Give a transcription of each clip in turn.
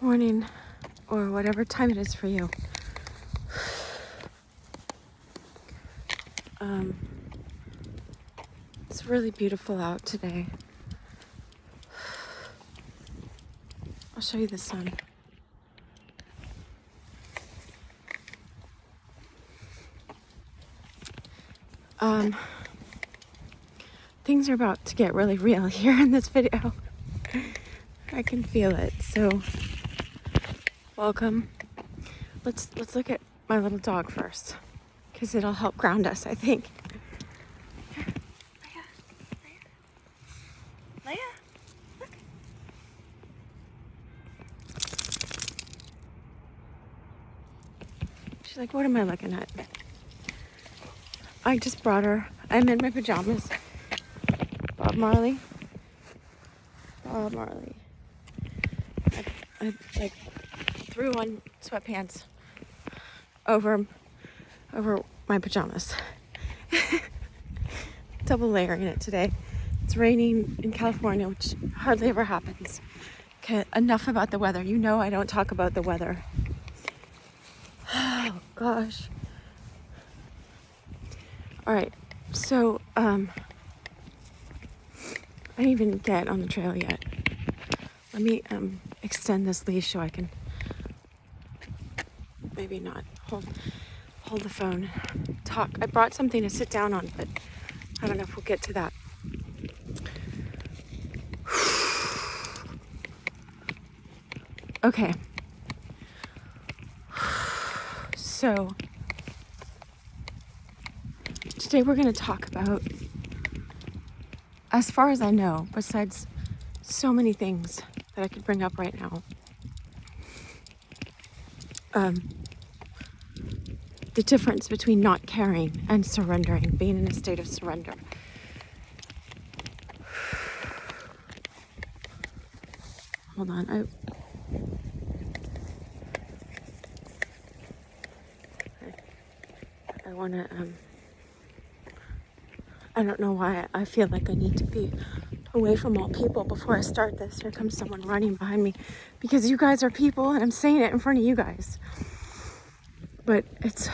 morning, or whatever time it is for you. It's really beautiful out today. I'll show you the sun. Things are about to get really real here in this video. I can feel it. So, welcome. Let's look at my little dog first, because it'll help ground us, I think. Leia, look. She's like, what am I looking at? I just brought her. I'm in my pajamas. Bob Marley. I like threw on sweatpants over my pajamas. Double layering it today. It's raining in California, which hardly ever happens. Okay, enough about the weather. You know I don't talk about the weather. Oh gosh. All right, so I didn't even get on the trail yet. Let me extend this leash so I can maybe not hold the phone, talk. I brought something to sit down on, but I don't know if we'll get to that. Okay. So today we're going to talk about, as far as I know, besides so many things that I could bring up right now, the difference between not caring and surrendering, being in a state of surrender. Hold on, I want to, I don't know why I feel like I need to be away from all people before I start this. Here comes someone running behind me, because you guys are people and I'm saying it in front of you guys. But it's...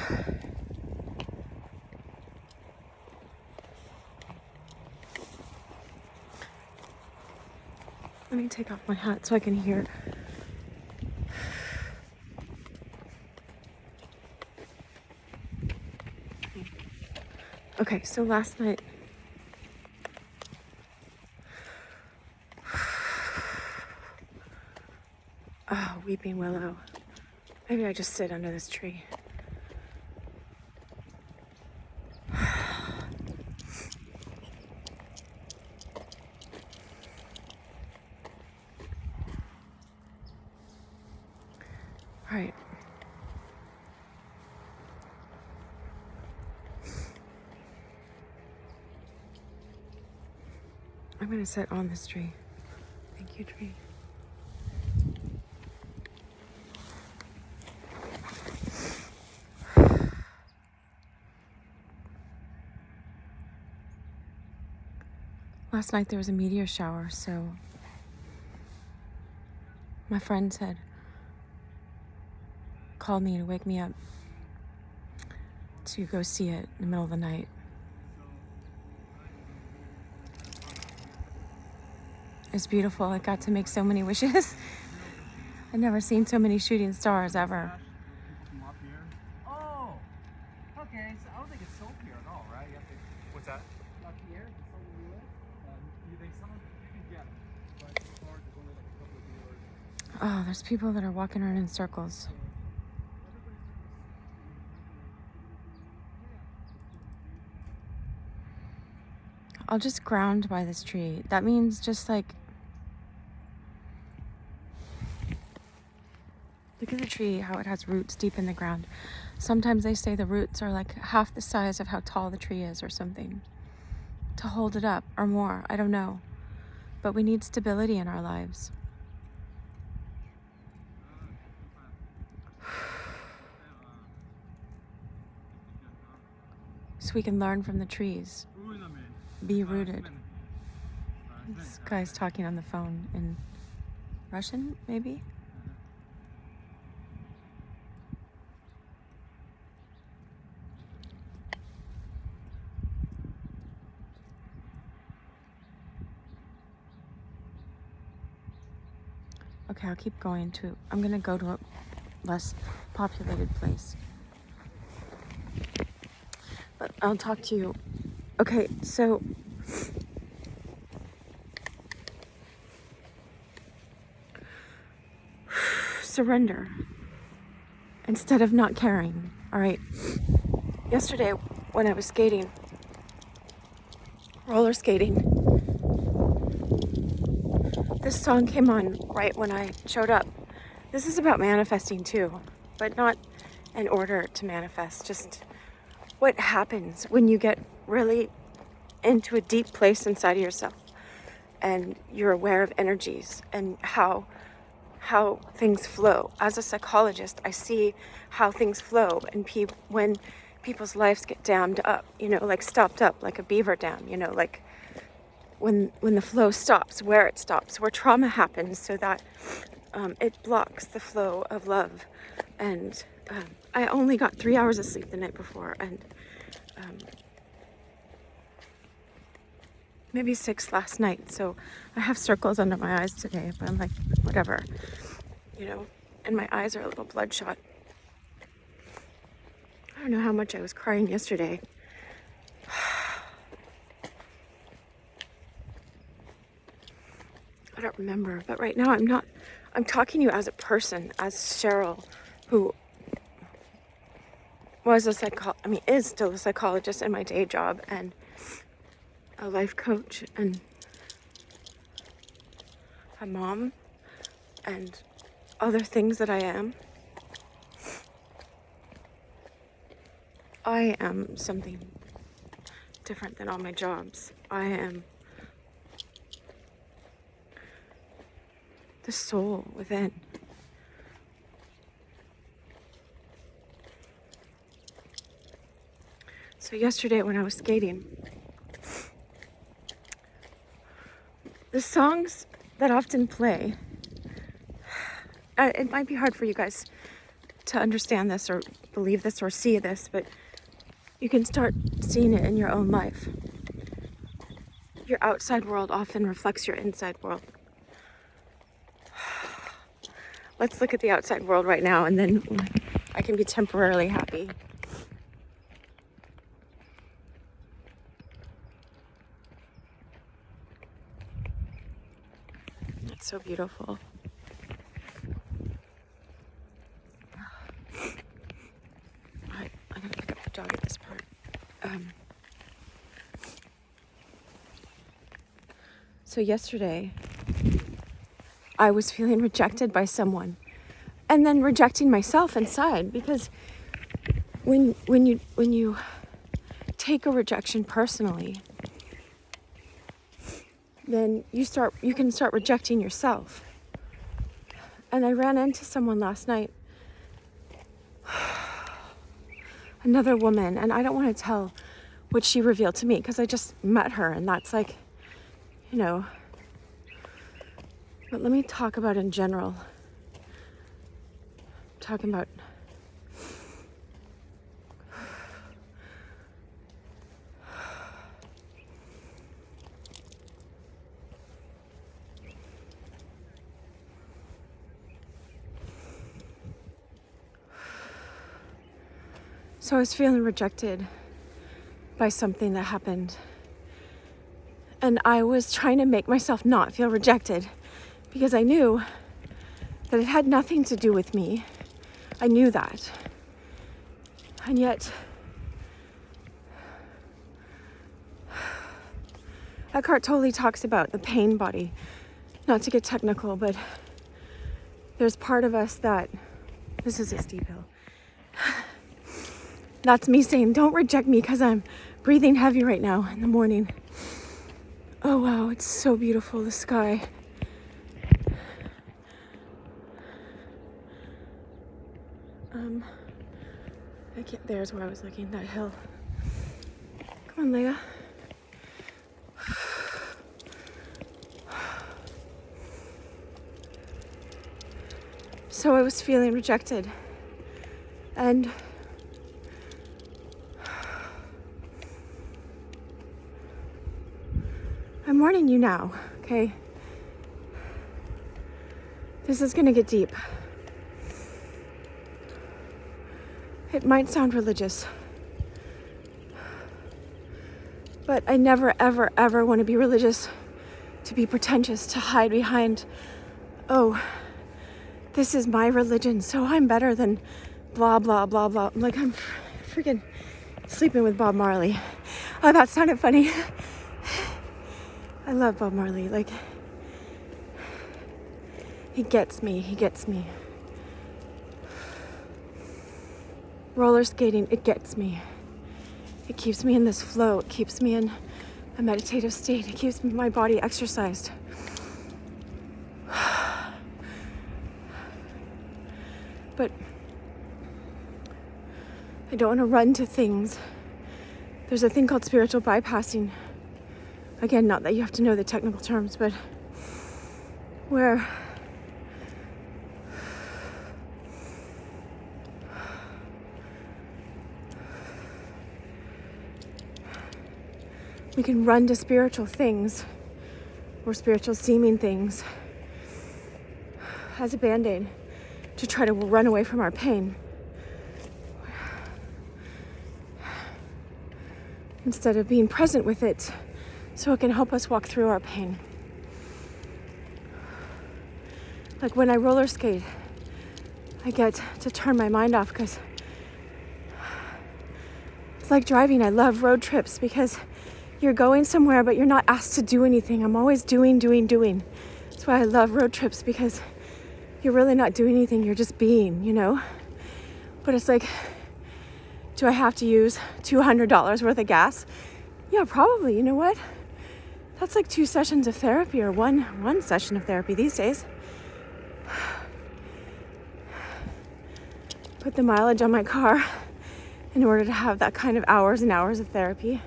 Let me take off my hat so I can hear. Okay, so last night, oh, weeping willow. Maybe I just sit under this tree. All right. I'm gonna sit on this tree. Thank you, tree. Last night there was a meteor shower, so my friends had called me to wake me up to go see it in the middle of the night. It's beautiful. I got to make so many wishes. I've never seen so many shooting stars ever. Oh, okay. So I don't think it's sold here at all, right? You have to. What's that? Not here. It's sold in the US. You think some of you can get it, but as far as there's only like a couple of dealers. Oh, there's people that are walking around in circles. I'll just ground by this tree. That means just like, look at the tree, how it has roots deep in the ground. Sometimes they say the roots are like half the size of how tall the tree is or something, to hold it up, or more, I don't know. But we need stability in our lives. So we can learn from the trees. Be rooted. This guy's talking on the phone in Russian, maybe? Okay, I'll keep going I'm gonna go to a less populated place. But I'll talk to you. Okay, so surrender instead of not caring. All right. Yesterday when I was skating, roller skating, this song came on right when I showed up. This is about manifesting too, but not in order to manifest, just what happens when you get really into a deep place inside of yourself and you're aware of energies and how things flow. As a psychologist, I see how things flow and when people's lives get dammed up, like stopped up, like a beaver dam, like when the flow stops, where it stops, where trauma happens, so that it blocks the flow of love. And I only got 3 hours of sleep the night before, and maybe 6 last night. So I have circles under my eyes today, but I'm like, whatever, and my eyes are a little bloodshot. I don't know how much I was crying yesterday. I don't remember, but right now I'm talking to you as a person, as Cheryl, who is still a psychologist in my day job and a life coach and a mom and other things that I am. I am something different than all my jobs. I am the soul within. So yesterday when I was skating, the songs that often play, it might be hard for you guys to understand this or believe this or see this, but you can start seeing it in your own life. Your outside world often reflects your inside world. Let's look at the outside world right now, and then I can be temporarily happy. It's so beautiful. Alright, I'm gonna pick up the dog at this part. So yesterday, I was feeling rejected by someone, and then rejecting myself inside, because when you take a rejection personally, then you can start rejecting yourself. And I ran into someone last night, another woman, and I don't want to tell what she revealed to me because I just met her, and that's like, but let me talk about in general. Talking about so I was feeling rejected by something that happened. And I was trying to make myself not feel rejected because I knew that it had nothing to do with me. I knew that. And yet, Eckhart totally talks about the pain body. Not to get technical, but there's part of us that, this is a steep hill. That's me saying, don't reject me because I'm breathing heavy right now in the morning. Oh wow, it's so beautiful, the sky. There's where I was looking, that hill. Come on, Leah. So I was feeling rejected. And I'm warning you now, okay? This is gonna get deep. It might sound religious, but I never, ever, ever want to be religious, to be pretentious, to hide behind, oh, this is my religion, so I'm better than blah, blah, blah, blah. Like, I'm freaking sleeping with Bob Marley. Oh, that sounded funny. I love Bob Marley. Like, he gets me. He gets me. Roller skating, it gets me. It keeps me in this flow. It keeps me in a meditative state. It keeps my body exercised. But I don't want to run to things. There's a thing called spiritual bypassing. Again, not that you have to know the technical terms, but where we can run to spiritual things or spiritual seeming things as a band-aid to try to run away from our pain, instead of being present with it so it can help us walk through our pain. Like when I roller skate, I get to turn my mind off because it's like driving. I love road trips because you're going somewhere, but you're not asked to do anything. I'm always doing. That's why I love road trips, because you're really not doing anything. You're just being, you know? But it's like, do I have to use $200 worth of gas? Yeah, probably. You know what? That's like 2 sessions of therapy, or one session of therapy these days. Put the mileage on my car in order to have that kind of hours and hours of therapy.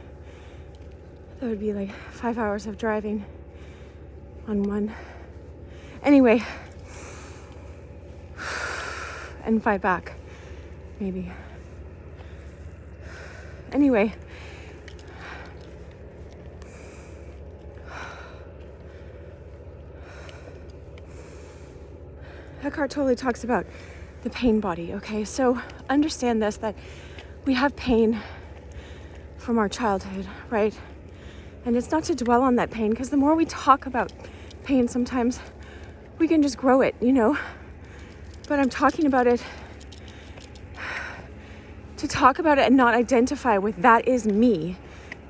That would be like 5 hours of driving on one. Anyway, and 5 back, maybe. Anyway, Eckhart totally talks about the pain body, okay? So understand this, that we have pain from our childhood, right? And it's not to dwell on that pain, because the more we talk about pain, sometimes we can just grow it, you know? But I'm talking about it to talk about it and not identify with that is me.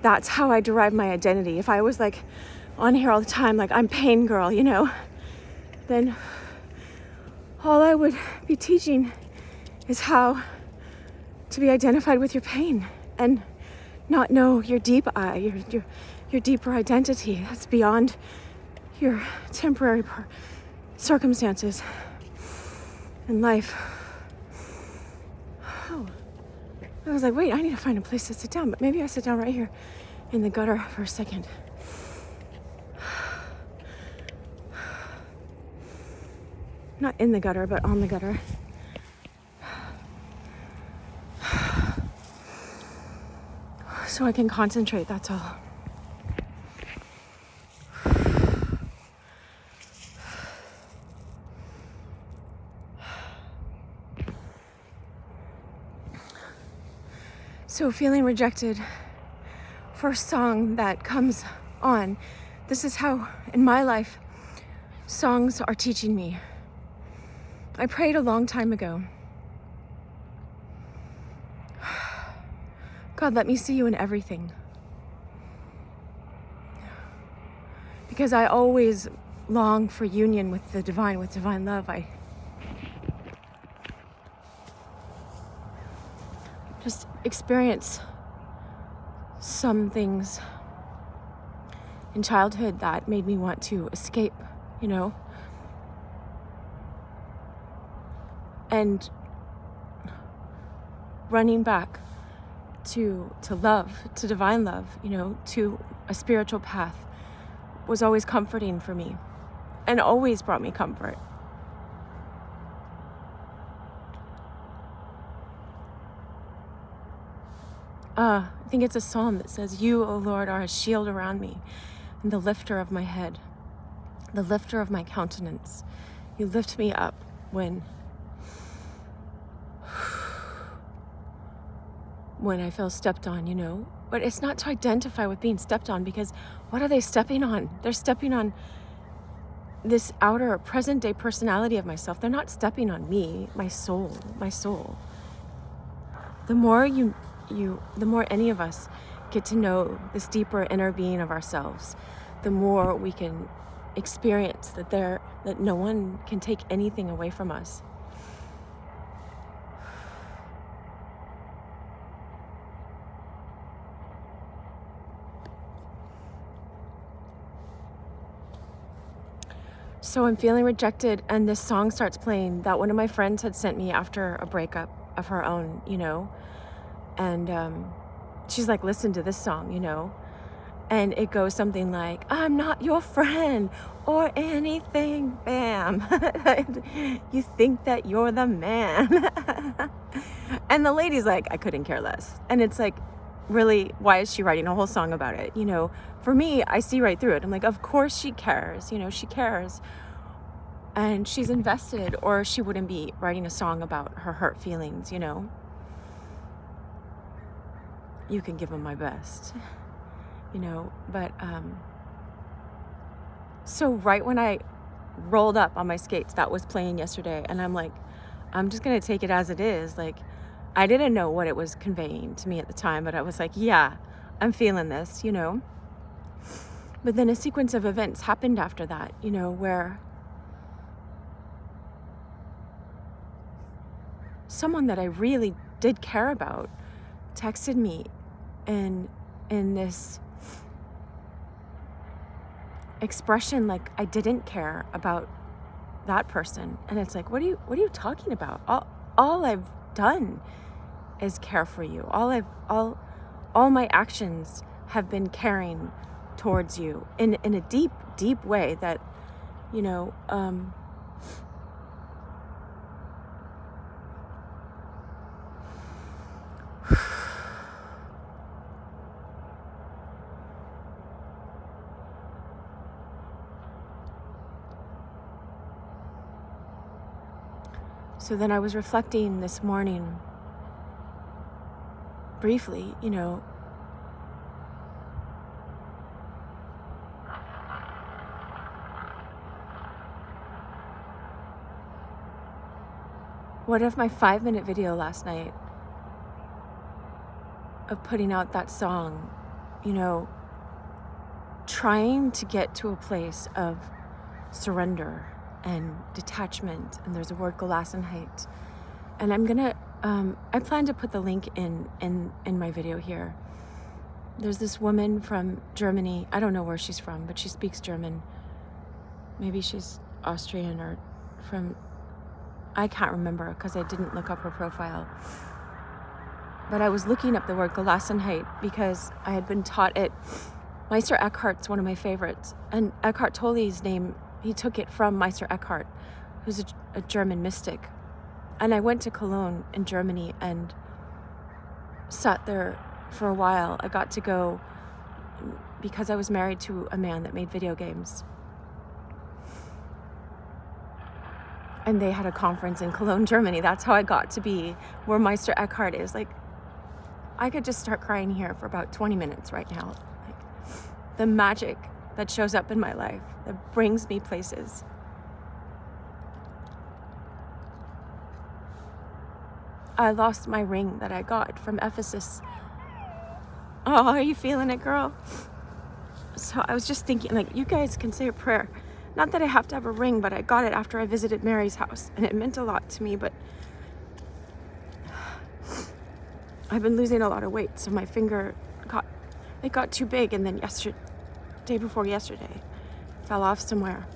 That's how I derive my identity. If I was like on here all the time, like I'm pain girl, you know, then all I would be teaching is how to be identified with your pain and not know your deep your deeper identity that's beyond your temporary circumstances in life. Oh, I was like, wait, I need to find a place to sit down, but maybe I sit down right here in the gutter for a second. Not in the gutter, but on the gutter. So I can concentrate, that's all. So feeling rejected, first song that comes on. This is how, in my life, songs are teaching me. I prayed a long time ago. God, let me see you in everything. Because I always long for union with the divine, with divine love. I just experience some things in childhood that made me want to escape, you know? And running back to love, to divine love, you know, to a spiritual path was always comforting for me and always brought me comfort. I think it's a psalm that says, "You, O Lord, are a shield around me and the lifter of my head, the lifter of my countenance. You lift me up when I feel stepped on, you know. But it's not to identify with being stepped on, because what are they stepping on? They're stepping on this outer present day personality of myself. They're not stepping on me, my soul. The more the more any of us get to know this deeper inner being of ourselves, the more we can experience that no one can take anything away from us. So I'm feeling rejected, and this song starts playing that one of my friends had sent me after a breakup of her own, you know. And she's like, listen to this song, you know. And it goes something like, I'm not your friend or anything, bam. You think that you're the man. And the lady's like, I couldn't care less. And it's like, really, why is she writing a whole song about it? You know, for me, I see right through it. I'm like, of course she cares, you know, she cares. And she's invested, or she wouldn't be writing a song about her hurt feelings, you know. You can give them my best, you know. But so right when I rolled up on my skates, that was playing yesterday, and I'm like, I'm just gonna take it as it is. Like, I didn't know what it was conveying to me at the time, but I was like, yeah, I'm feeling this, you know. But then a sequence of events happened after that, you know, where someone that I really did care about texted me in this expression like I didn't care about that person. And it's like, what are you talking about? All I've done is care for you. All my actions have been caring towards you in a deep way that, you know, so then I was reflecting this morning briefly, you know, what if my 5-minute video last night of putting out that song, you know, trying to get to a place of surrender and detachment, and there's a word Gelassenheit, and I'm gonna I plan to put the link in my video here. There's this woman from Germany. I don't know where she's from, but she speaks German. Maybe she's Austrian or from, I can't remember because I didn't look up her profile. But I was looking up the word Gelassenheit because I had been taught it. Meister Eckhart's one of my favorites, and Eckhart Tolle's name, he took it from Meister Eckhart, who's a German mystic. And I went to Cologne in Germany and sat there for a while. I got to go because I was married to a man that made video games. And they had a conference in Cologne, Germany. That's how I got to be where Meister Eckhart is. Like, I could just start crying here for about 20 minutes right now. Like, the magic that shows up in my life, that brings me places. I lost my ring that I got from Ephesus. Oh, are you feeling it, girl? So I was just thinking, like, you guys can say a prayer. Not that I have to have a ring, but I got it after I visited Mary's house, and it meant a lot to me, but I've been losing a lot of weight, so my finger got too big, and then day before yesterday, fell off somewhere.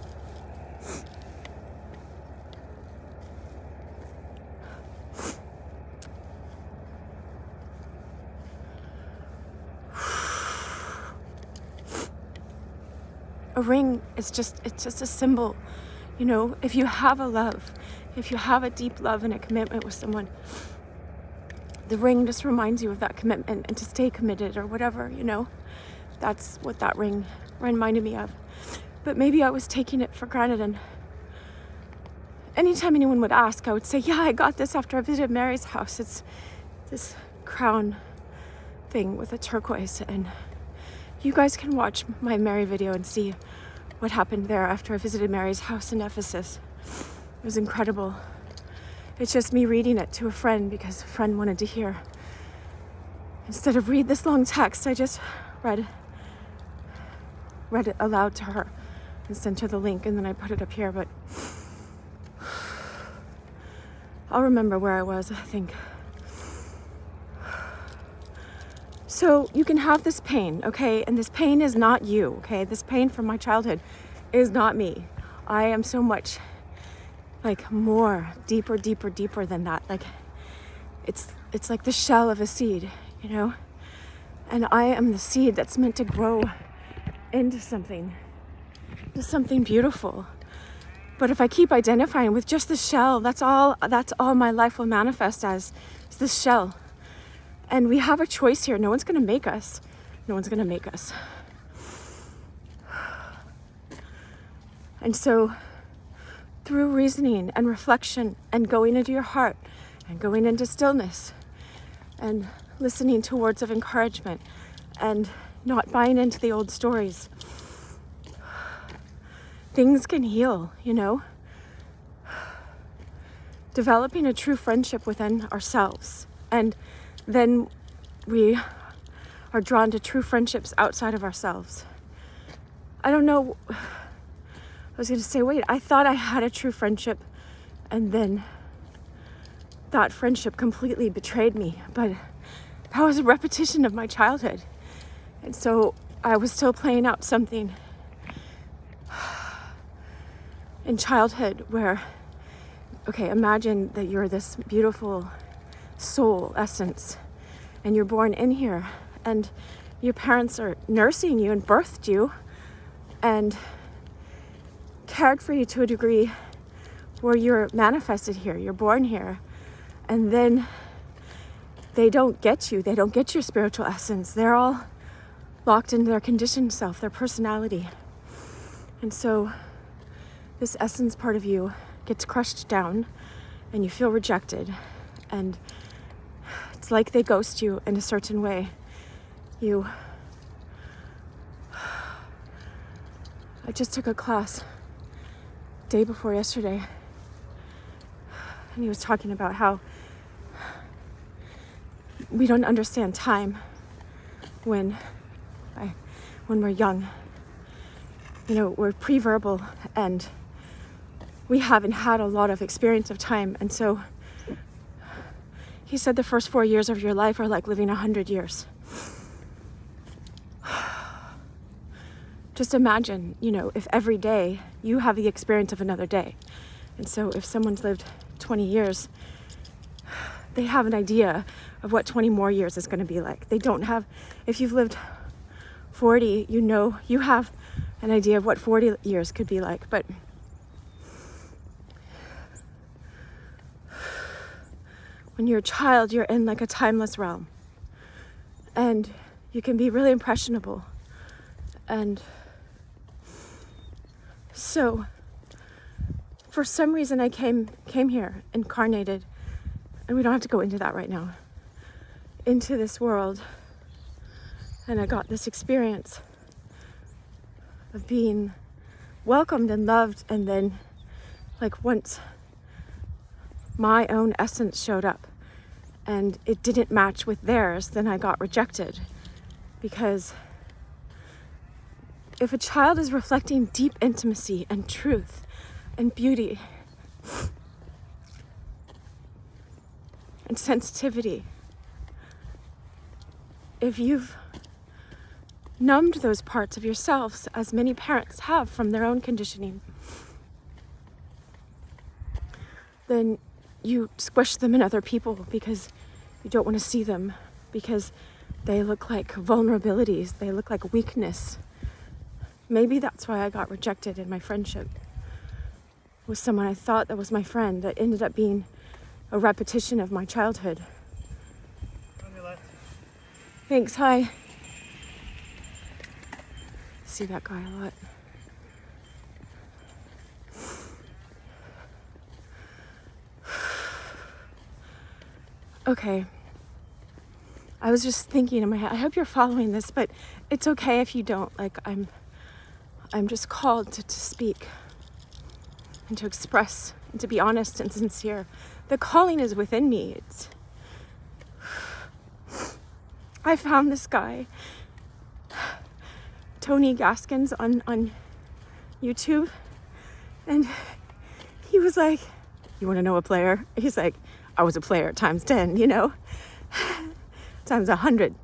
A ring is it's just a symbol, you know. If you have a deep love and a commitment with someone, the ring just reminds you of that commitment and to stay committed or whatever, you know. That's what that ring reminded me of. But maybe I was taking it for granted, and anytime anyone would ask, I would say, yeah, I got this after I visited Mary's house. It's this crown thing with a turquoise, and you guys can watch my Mary video and see what happened there after I visited Mary's house in Ephesus. It was incredible. It's just me reading it to a friend because a friend wanted to hear. Instead of read this long text, I just read it aloud to her and sent her the link, and then I put it up here. But I'll remember where I was, I think. So you can have this pain, okay? And this pain is not you, okay? This pain from my childhood is not me. I am so much like more deeper than that. Like it's like the shell of a seed, you know? And I am the seed that's meant to grow into something beautiful. But if I keep identifying with just the shell, that's all my life will manifest as, is this shell. And we have a choice here. No one's going to make us. No one's going to make us. And so through reasoning and reflection and going into your heart and going into stillness and listening to words of encouragement and not buying into the old stories, things can heal, you know? Developing a true friendship within ourselves. And then we are drawn to true friendships outside of ourselves. I don't know. I was going to say, wait, I thought I had a true friendship and then that friendship completely betrayed me. But that was a repetition of my childhood. And so I was still playing out something in childhood where, okay, imagine that you're this beautiful soul essence and you're born in here and your parents are nursing you and birthed you and cared for you to a degree where you're manifested here, you're born here, and then they don't get you, they don't get your spiritual essence. They're all locked into their conditioned self, their personality. And so this essence part of you gets crushed down and you feel rejected, and it's like they ghost you in a certain way. I just took a class day before yesterday, and he was talking about how we don't understand time when we're young. You know, we're pre-verbal and we haven't had a lot of experience of time. And so he said the first 4 years of your life are like living 100 years. Just imagine, you know, if every day you have the experience of another day. And so if someone's lived 20 years, they have an idea of what 20 more years is going to be like. They don't have, if you've lived 40, you know, you have an idea of what 40 years could be like. But when you're a child, you're in like a timeless realm. And you can be really impressionable. And so for some reason I came here, incarnated, and we don't have to go into that right now, into this world. And I got this experience of being welcomed and loved, and then like once my own essence showed up and it didn't match with theirs, then I got rejected. Because if a child is reflecting deep intimacy and truth and beauty and sensitivity, if you've numbed those parts of yourselves, as many parents have from their own conditioning, then you squish them in other people because you don't want to see them, because they look like vulnerabilities, they look like weakness. Maybe that's why I got rejected in my friendship with someone I thought that was my friend that ended up being a repetition of my childhood. On your left. Thanks, hi. See that guy a lot. okay. I was just thinking in my head, I hope you're following this, but it's okay if you don't. Like, I'm just called to speak and to express and to be honest and sincere. The calling is within me. I found this guy, Tony Gaskins, on YouTube, and he was like, you want to know a player? He's like, I was a player times 10, times 100.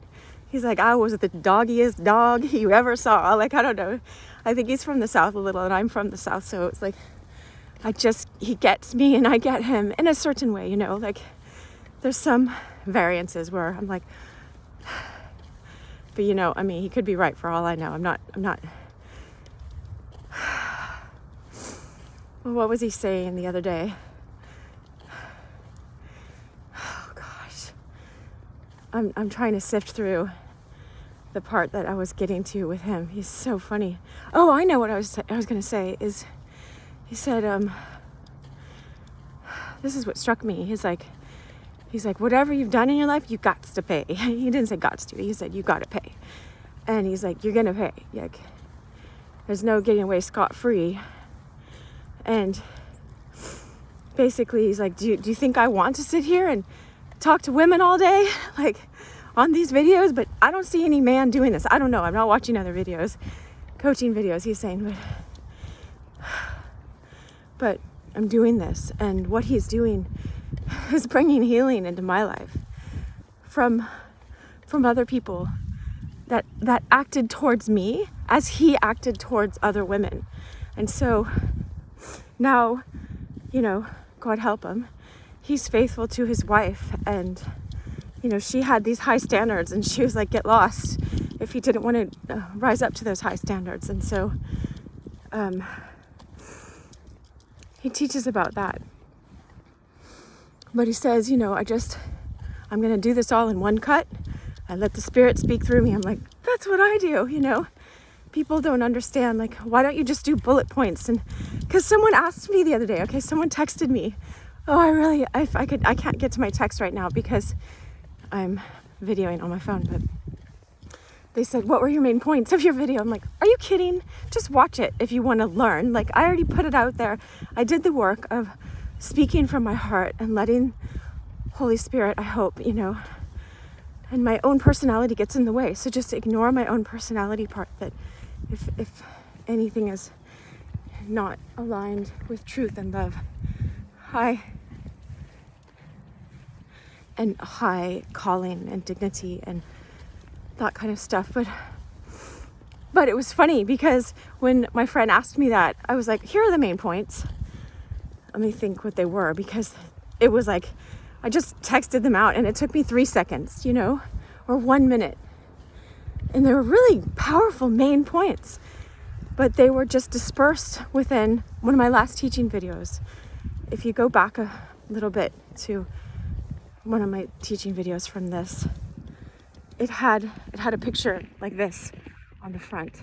He's like, I was the doggiest dog you ever saw. Like, I don't know. I think he's from the South a little, and I'm from the South, so it's like, he gets me and I get him in a certain way, like there's some variances where I'm like, but he could be right for all I know. I'm not. Well, what was he saying the other day? Oh gosh. I'm trying to sift through the part that I was getting to with him. He's so funny. Oh, I know what I was going to say is, he said, this is what struck me. He's like, whatever you've done in your life, you got to pay. He didn't say got to. He said, you got to pay. And he's like, you're going to pay. Like, there's no getting away scot-free. And basically he's like, do you think I want to sit here and talk to women all day? Like, on these videos? But I don't see any man doing this. I don't know. I'm not watching other videos, coaching videos, he's saying, but I'm doing this, and what he's doing is bringing healing into my life from other people that acted towards me as he acted towards other women. And so now, God help him, he's faithful to his wife, and she had these high standards, and she was like, get lost if he didn't want to rise up to those high standards. And so he teaches about that. But he says, I'm going to do this all in one cut. I let the Spirit speak through me. I'm like, that's what I do, People don't understand, like, why don't you just do bullet points? And because someone asked me the other day, someone texted me, I can't get to my text right now because I'm videoing on my phone, but they said, what were your main points of your video? I'm like, are you kidding? Just watch it if you want to learn. Like, I already put it out there. I did the work of speaking from my heart and letting Holy Spirit, I hope, and my own personality gets in the way. So just ignore my own personality part, that if anything is not aligned with truth and love, high calling and dignity and that kind of stuff. But it was funny because when my friend asked me that, I was like, here are the main points. Let me think what they were, because it was like, I just texted them out and it took me 3 seconds, or 1 minute. And they were really powerful main points, but they were just dispersed within one of my last teaching videos. If you go back a little bit to one of my teaching videos from this, it had a picture like this on the front.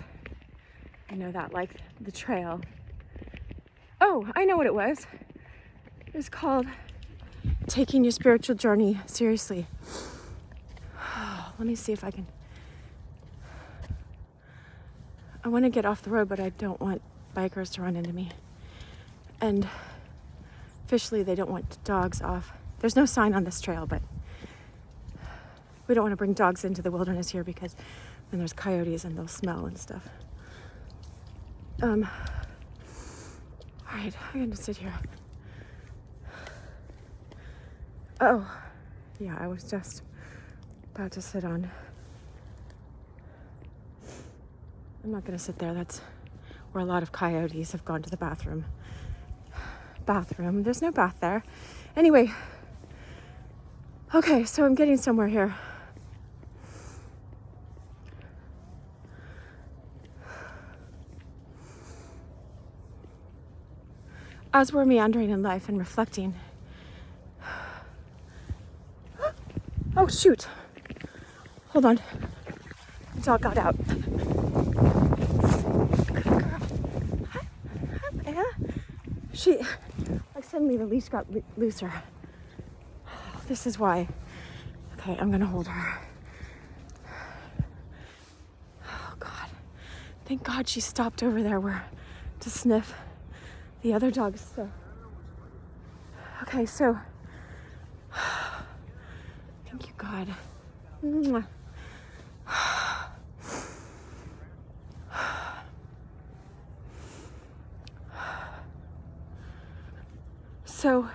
That, like the trail. Oh, I know what it was. It was called Taking Your Spiritual Journey Seriously. Let me see if I can. I want to get off the road, but I don't want bikers to run into me. And officially, they don't want dogs off. There's no sign on this trail, but we don't want to bring dogs into the wilderness here because then there's coyotes and they'll smell and stuff. All right, I'm going to sit here. Oh, yeah, I was just about to sit on. I'm not going to sit there. That's where a lot of coyotes have gone to the bathroom. There's no bath there. Anyway, okay, so I'm getting somewhere here. As we're meandering in life and reflecting. Oh, shoot. Hold on. The dog got out. Good girl. Hi, Anna. Suddenly the leash got looser. This is why Okay, I'm gonna hold her. Oh God. Thank God she stopped over there to sniff the other dogs. So. Okay, so thank you, God. Mwah. So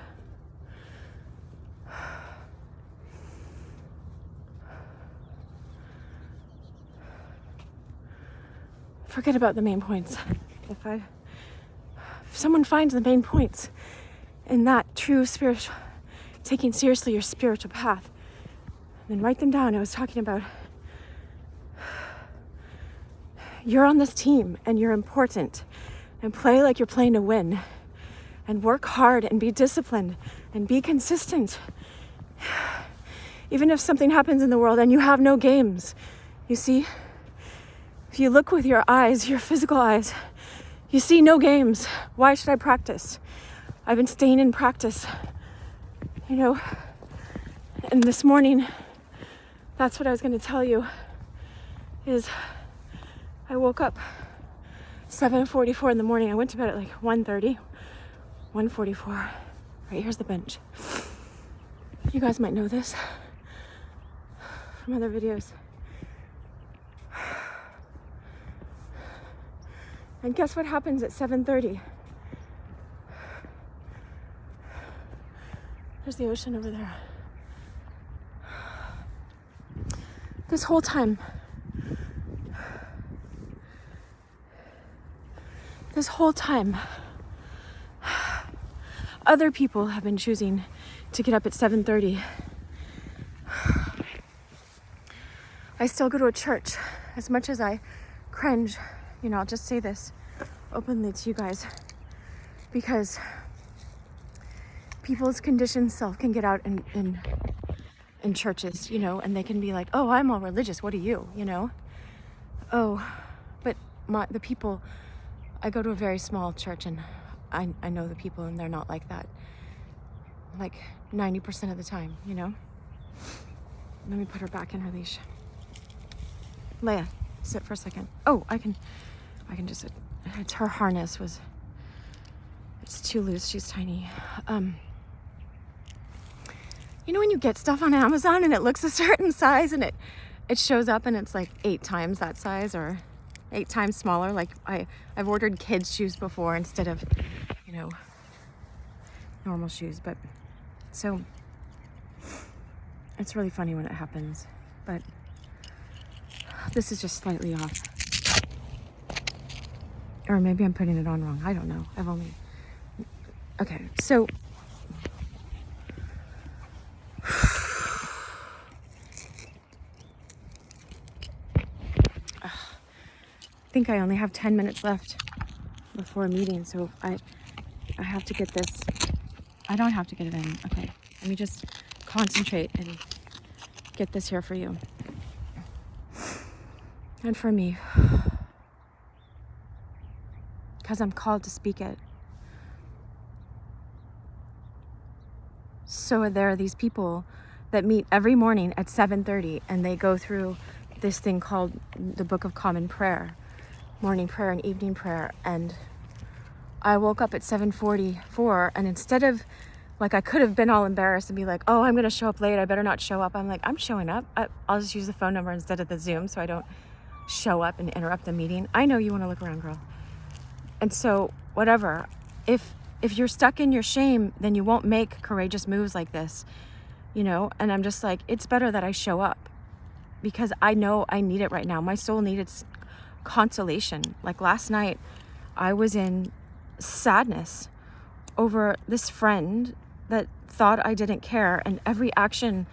forget about the main points. If someone finds the main points in that true spiritual, taking seriously your spiritual path, then write them down. I was talking about you're on this team and you're important, and play like you're playing to win, and work hard and be disciplined and be consistent. Even if something happens in the world and you have no games, you see, if you look with your eyes, your physical eyes, you see no games. Why should I practice? I've been staying in practice, you know. And this morning, that's what I was going to tell you, is I woke up 7:44 in the morning. I went to bed at like 1:30, 1:44. Right, here's the bench. You guys might know this from other videos. And guess what happens at 7:30? There's the ocean over there. This whole time, other people have been choosing to get up at 7:30. I still go to a church. As much as I cringe, you know, I'll just say this openly to you guys, because people's conditioned self can get out in churches, you know, and they can be like, oh, I'm all religious, what are you, you know? Oh, but the people, I go to a very small church, and I know the people, and they're not like that, like 90% of the time, you know? Let me put her back in her leash. Leia, sit for a second. Oh, I can just, her harness it's too loose, she's tiny. You know when you get stuff on Amazon and it looks a certain size, and it shows up and it's like 8 times that size or 8 times smaller? Like I've ordered kids' shoes before instead of, you know, normal shoes. But so it's really funny when it happens, but this is just slightly off. Or maybe I'm putting it on wrong. I don't know. Okay, so I think I only have 10 minutes left before a meeting, so I have to get this. I don't have to get it in. Okay, let me just concentrate and get this here for you and for me, because I'm called to speak it. So there are these people that meet every morning at 7:30, and they go through this thing called the Book of Common Prayer, morning prayer and evening prayer. And I woke up at 7:44, and instead of, like, I could have been all embarrassed and be like, oh, I'm gonna show up late, I better not show up. I'm like, I'm showing up. I'll just use the phone number instead of the Zoom so I don't show up and interrupt the meeting. I know you want to look around, girl. And so whatever, if you're stuck in your shame, then you won't make courageous moves like this, you know? And I'm just like, it's better that I show up, because I know I need it right now. My soul needed consolation. Like last night, I was in sadness over this friend that thought I didn't care, and every action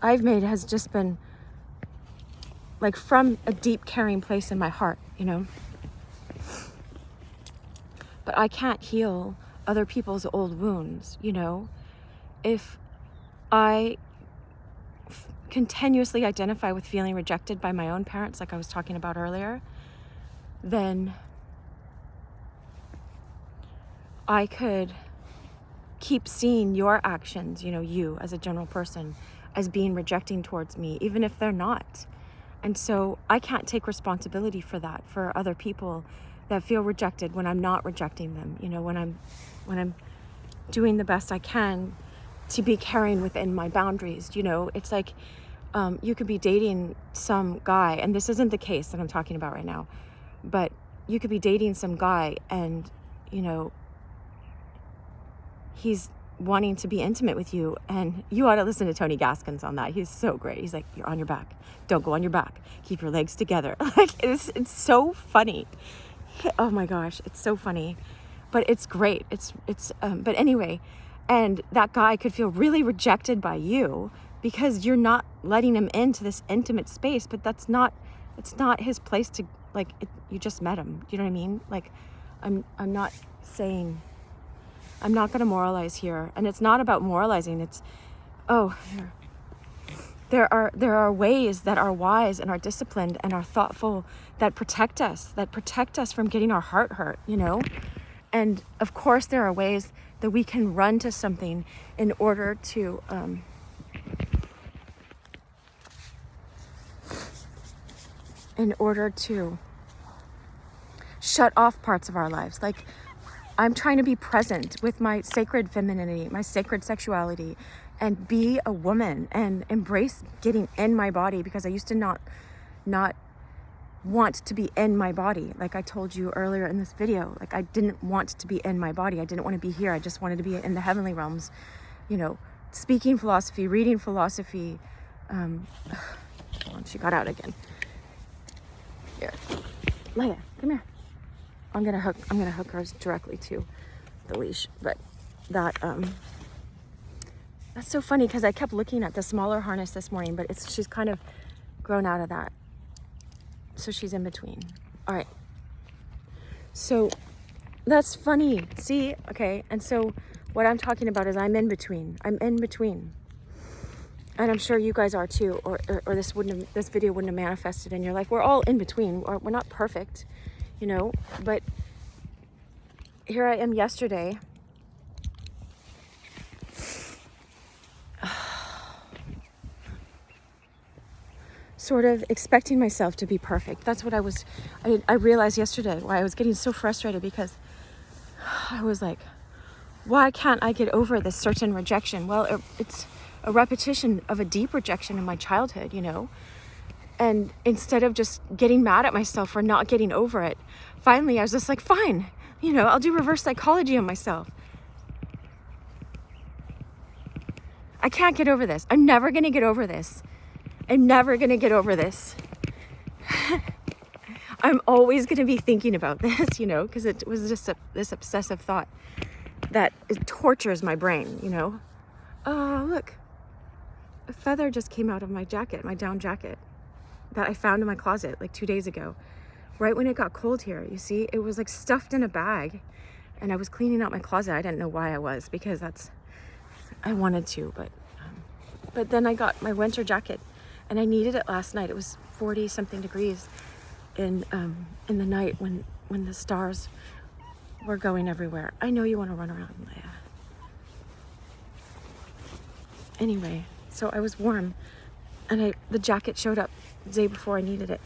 I've made has just been like from a deep caring place in my heart, you know? But I can't heal other people's old wounds, you know? If I continuously identify with feeling rejected by my own parents, like I was talking about earlier, then I could keep seeing your actions, you know, you as a general person, as being rejecting towards me, even if they're not. And so I can't take responsibility for that, for other people that feel rejected when I'm not rejecting them, you know, when I'm doing the best I can to be caring within my boundaries. You know, it's like you could be dating some guy, and this isn't the case that I'm talking about right now, but you could be dating some guy and, you know, he's wanting to be intimate with you, and you ought to listen to Tony Gaskins on that. He's so great. He's like, you're on your back. Don't go on your back. Keep your legs together. Like, it's so funny. Oh my gosh, it's so funny. But it's great. But anyway, and that guy could feel really rejected by you because you're not letting him into this intimate space, but it's not his place to, like, you just met him. Do you know what I mean? Like, I'm not saying, I'm not going to moralize here. And it's not about moralizing. It's, there are ways that are wise and are disciplined and are thoughtful that protect us from getting our heart hurt, you know? And of course there are ways that we can run to something in order to shut off parts of our lives. Like, I'm trying to be present with my sacred femininity, my sacred sexuality, and be a woman and embrace getting in my body, because I used to not want to be in my body. Like I told you earlier in this video, like I didn't want to be in my body. I didn't want to be here. I just wanted to be in the heavenly realms, you know, speaking philosophy, reading philosophy. She got out again. Here, Leia, come here. I'm gonna hook hers directly to the leash. But that's so funny because I kept looking at the smaller harness this morning, but she's kind of grown out of that. So she's in between. All right. So that's funny. See? Okay. And so what I'm talking about is I'm in between. And I'm sure you guys are too, or this video wouldn't have manifested in your life. We're all in between, or we're not perfect, you know, but here I am yesterday. Sort of expecting myself to be perfect. That's what I realized yesterday, why I was getting so frustrated, because I was like, why can't I get over this certain rejection? Well, it's a repetition of a deep rejection in my childhood, you know? And instead of just getting mad at myself for not getting over it, finally I was just like, fine, you know, I'll do reverse psychology on myself. I can't get over this. I'm never going to get over this. I'm always going to be thinking about this, you know, because it was just this obsessive thought that it tortures my brain, you know. Oh, look. A feather just came out of my jacket, my down jacket, that I found in my closet like 2 days ago. Right when it got cold here, you see, it was like stuffed in a bag, and I was cleaning out my closet. I didn't know why I was, because I wanted to, but then I got my winter jacket, and I needed it last night. It was 40 something degrees in the night when the stars were going everywhere. I know you want to run around, Leia. Anyway, so I was warm, and the jacket showed up the day before I needed it.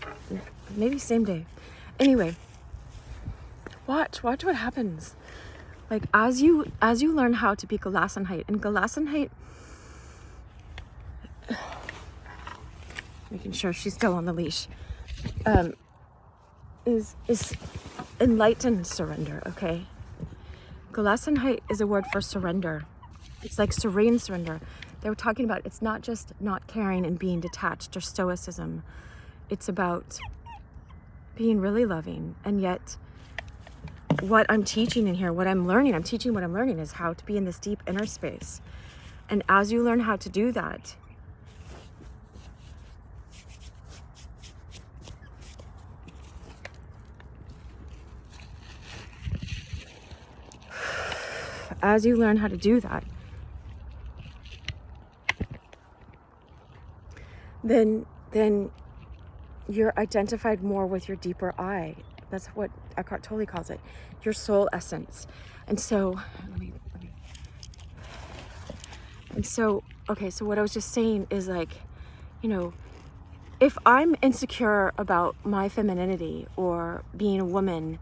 Maybe same day. Anyway, watch what happens. Like, as you learn how to be Gelassenheit, and Gelassenheit, making sure she's still on the leash, is enlightened surrender, okay? Gelassenheit is a word for surrender. It's like serene surrender. They were talking about, it's not just not caring and being detached or stoicism. It's about being really loving. And yet what I'm teaching in here, I'm teaching what I'm learning is how to be in this deep inner space. And as you learn how to do that, then you're identified more with your deeper I. That's what Eckhart totally calls it, your soul essence. And so, let me And so, okay, so what I was just saying is like, you know, if I'm insecure about my femininity or being a woman,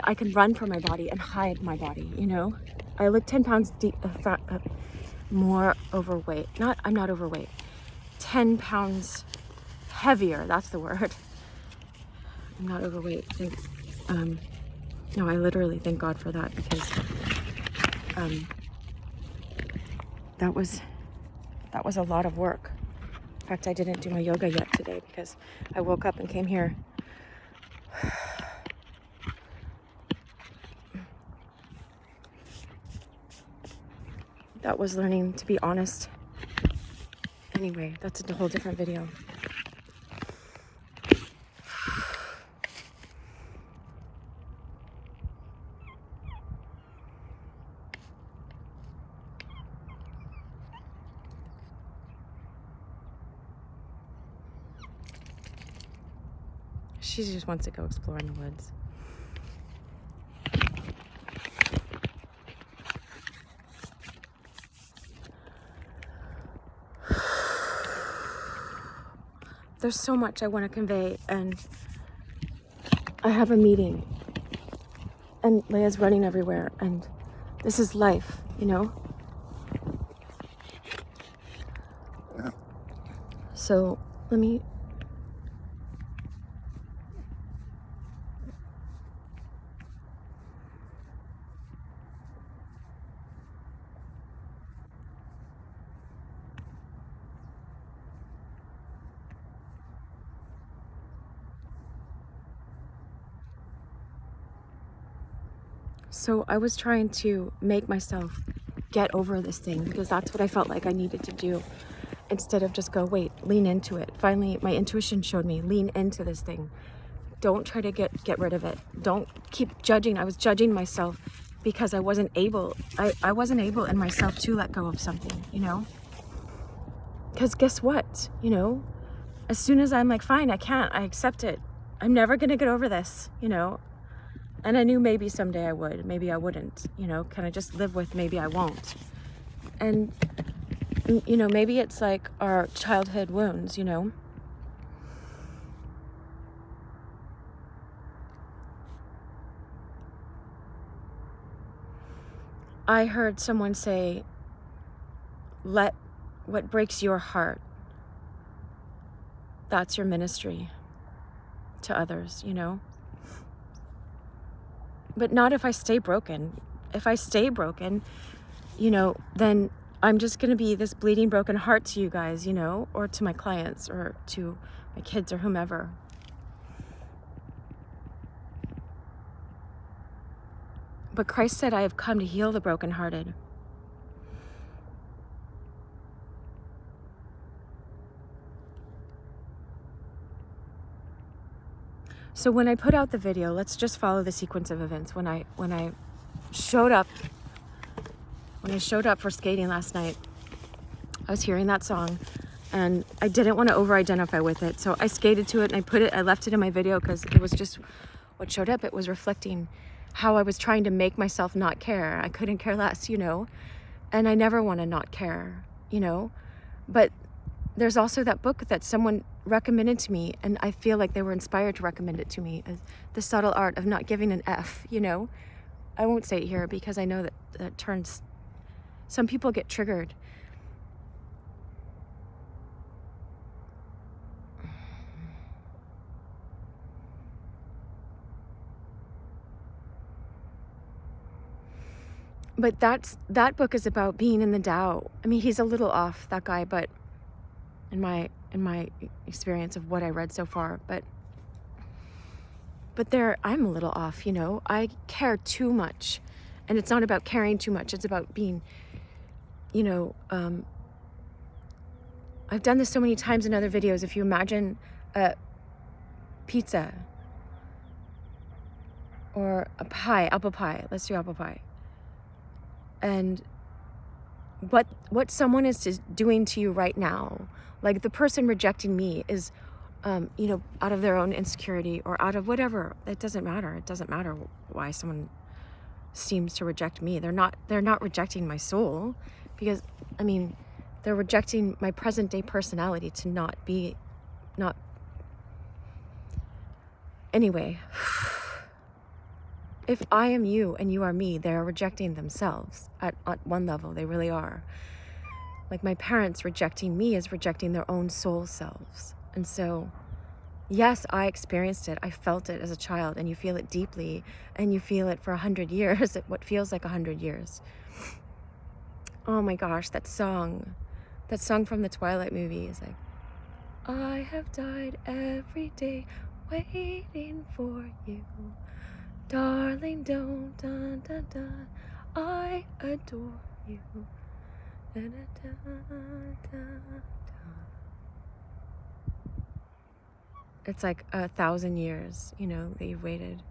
I can run from my body and hide my body, you know? I look 10 pounds more overweight. I'm not overweight. 10 pounds heavier, that's the word. I'm not overweight. No, I literally thank God for that, because that was a lot of work. In fact, I didn't do my yoga yet today because I woke up and came here. That was learning to be honest. Anyway, that's a whole different video. She just wants to go explore in the woods. There's so much I want to convey, and I have a meeting, and Leia's running everywhere, and this is life, you know? So let me... So I was trying to make myself get over this thing, because that's what I felt like I needed to do, instead of just go, wait, lean into it. Finally, my intuition showed me, lean into this thing. Don't try to get rid of it. Don't keep judging. I was judging myself because I wasn't able. I wasn't able in myself to let go of something, you know? Because guess what? You know, as soon as I'm like, fine, I can't, I accept it. I'm never going to get over this, you know? And I knew maybe someday I would, maybe I wouldn't, you know, can I just live with maybe I won't? And, you know, maybe it's like our childhood wounds, you know? I heard someone say, let what breaks your heart, that's your ministry to others, you know? But not if I stay broken. If I stay broken, you know, then I'm just going to be this bleeding broken heart to you guys, you know, or to my clients or to my kids or whomever. But Christ said, I have come to heal the brokenhearted. So when I put out the video, let's just follow the sequence of events. When I showed up for skating last night, I was hearing that song and I didn't want to over-identify with it. So I skated to it and I left it in my video because it was just what showed up. It was reflecting how I was trying to make myself not care. I couldn't care less, you know, and I never want to not care, you know, but there's also that book that someone recommended to me, and I feel like they were inspired to recommend it to me, as The Subtle Art of Not Giving an F, you know. I won't say it here because I know that turns, some people get triggered. But that book is about being in the Tao. I mean, he's a little off, that guy, but in my experience of what I read so far, but there I'm a little off, you know. I care too much, and it's not about caring too much. It's about being, you know, I've done this so many times in other videos. If you imagine a pizza or a pie, apple pie, let's do apple pie. And what someone is doing to you right now, like the person rejecting me is, you know, out of their own insecurity or out of whatever. It doesn't matter. It doesn't matter why someone seems to reject me. They're not rejecting my soul, because, I mean, They're rejecting my present day personality to not. Anyway, if I am you and you are me, they are rejecting themselves at one level. They really are. Like my parents rejecting me is rejecting their own soul selves. And so, yes, I experienced it. I felt it as a child, and you feel it deeply, and you feel it for 100 years, what feels like 100 years. Oh my gosh, that song from the Twilight movie is like, I have died every day waiting for you. Darling, don't, dun, dun, dun, I adore you. Dun, dun, dun, dun, dun. It's like 1,000 years, that you've waited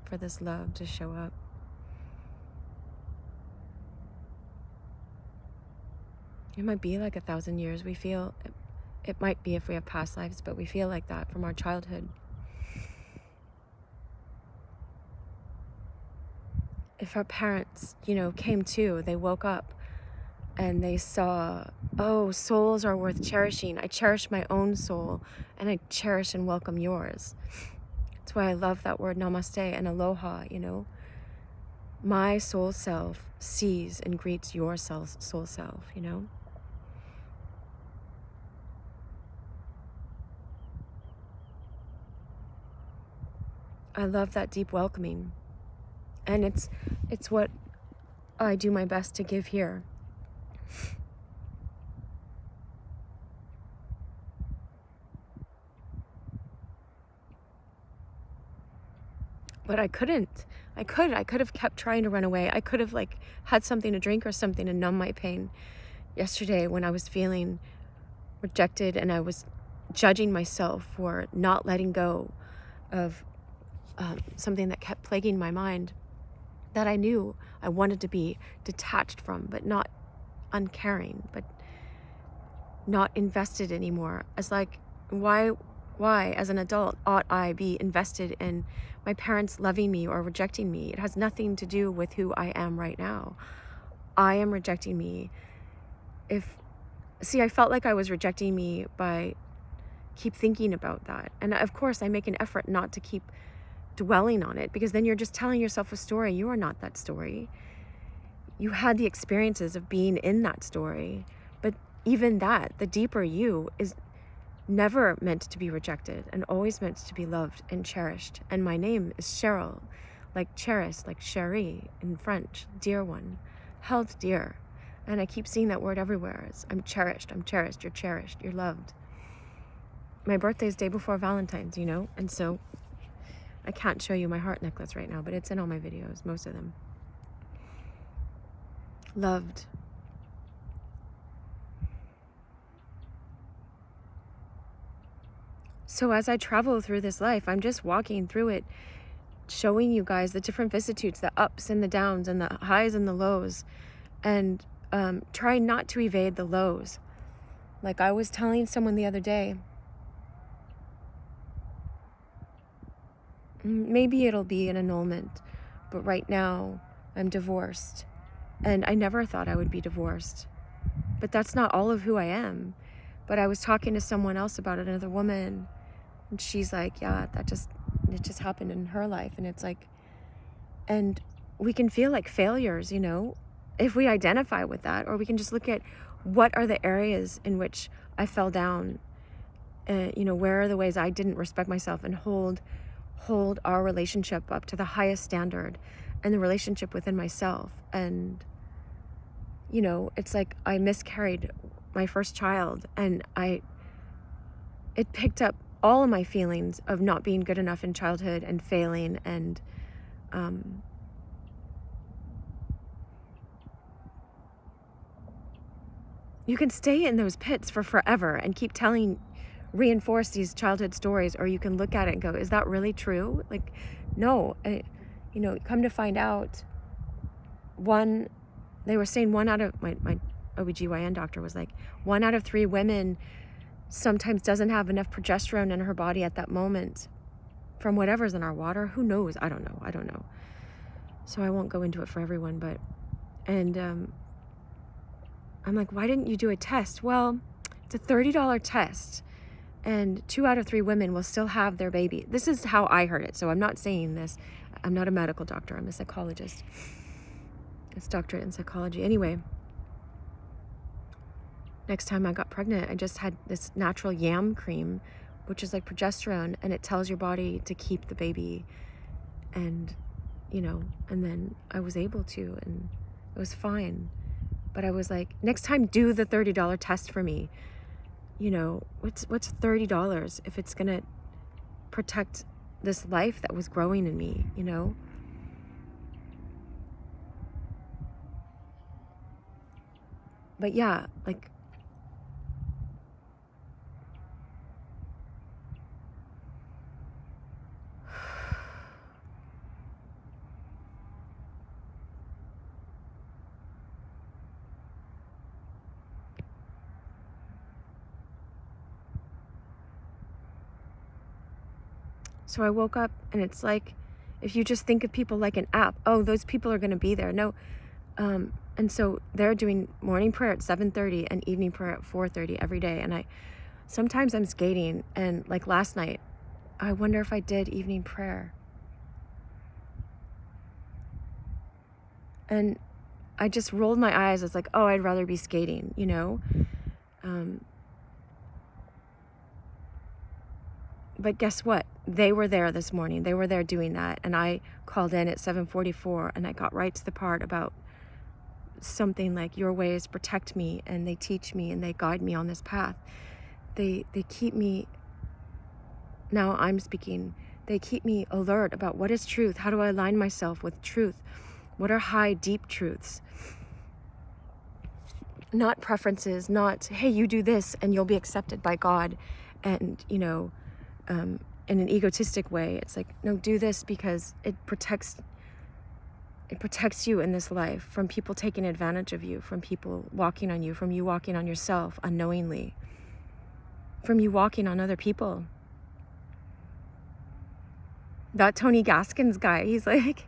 for this love to show up. It might be like 1,000 years. We feel, it might be if we have past lives, but we feel like that from our childhood. If our parents, came to, they woke up and they saw, oh, souls are worth cherishing. I cherish my own soul, and I cherish and welcome yours. That's why I love that word namaste and aloha, My soul self sees and greets your soul self, I love that deep welcoming. And it's what I do my best to give here. But I couldn't. I could have kept trying to run away. I could have had something to drink or something to numb my pain. Yesterday when I was feeling rejected and I was judging myself for not letting go of something that kept plaguing my mind, that I knew I wanted to be detached from, but not uncaring, but not invested anymore. As why as an adult ought I be invested in my parents loving me or rejecting me? It has nothing to do with who I am right now. I am rejecting me. I felt like I was rejecting me by keep thinking about that. And of course I make an effort not to keep dwelling on it, because then you're just telling yourself a story. You are not that story. You had the experiences of being in that story, but even that, the deeper you, is never meant to be rejected and always meant to be loved and cherished. And my name is Cheryl, like cherished, like chérie in French, dear one, held dear. And I keep seeing that word everywhere. I'm cherished, you're cherished, you're loved. My birthday's day before Valentine's, and so I can't show you my heart necklace right now, but it's in all my videos, most of them. Loved. So as I travel through this life, I'm just walking through it, showing you guys the different vicissitudes, the ups and the downs and the highs and the lows, and trying not to evade the lows. Like I was telling someone the other day, maybe it'll be an annulment, but right now I'm divorced, and I never thought I would be divorced, but that's not all of who I am. But I was talking to someone else about it, another woman, and she's like, yeah, it just happened in her life. And it's like, and we can feel like failures, if we identify with that, or we can just look at what are the areas in which I fell down, where are the ways I didn't respect myself, and hold our relationship up to the highest standard, and the relationship within myself. And it's like I miscarried my first child, and it picked up all of my feelings of not being good enough in childhood and failing, and you can stay in those pits for forever and keep reinforce these childhood stories, or you can look at it and go, is that really true? Like, no. Come to find out, they were saying one out of, my OBGYN doctor was like, 1 out of 3 women sometimes doesn't have enough progesterone in her body at that moment from whatever's in our water. Who knows? I don't know. So I won't go into it for everyone, but, and I'm like, why didn't you do a test? Well, it's a $30 test, and 2 out of 3 women will still have their baby. This is how I heard it, so I'm not saying this. I'm not a medical doctor. I'm a psychologist. It's doctorate in psychology. Anyway, next time I got pregnant, I just had this natural yam cream, which is like progesterone, and it tells your body to keep the baby. And, you know, and then I was able to, and it was fine. But I was like, next time, do the $30 test for me. You know, what's $30 if it's gonna protect this life that was growing in me, you know? But yeah, like, so I woke up, and it's like, if you just think of people like an app, oh, those people are gonna be there. No, and so they're doing morning prayer at 7:30 and evening prayer at 4:30 every day. And sometimes I'm skating, and like last night, I wonder if I did evening prayer. And I just rolled my eyes. I was like, oh, I'd rather be skating, you know? But guess what? They were there this morning. They were there doing that. And I called in at 7:44, and I got right to the part about something like, your ways protect me, and they teach me, and they guide me on this path. They keep me, now I'm speaking, they keep me alert about what is truth. How do I align myself with truth? What are high, deep truths? Not preferences, not, hey, you do this and you'll be accepted by God. And, you know, in an egotistic way, it's like, no, do this because it protects you in this life from people taking advantage of you, from people walking on you, from you walking on yourself unknowingly, from you walking on other people. That Tony Gaskins guy, he's like,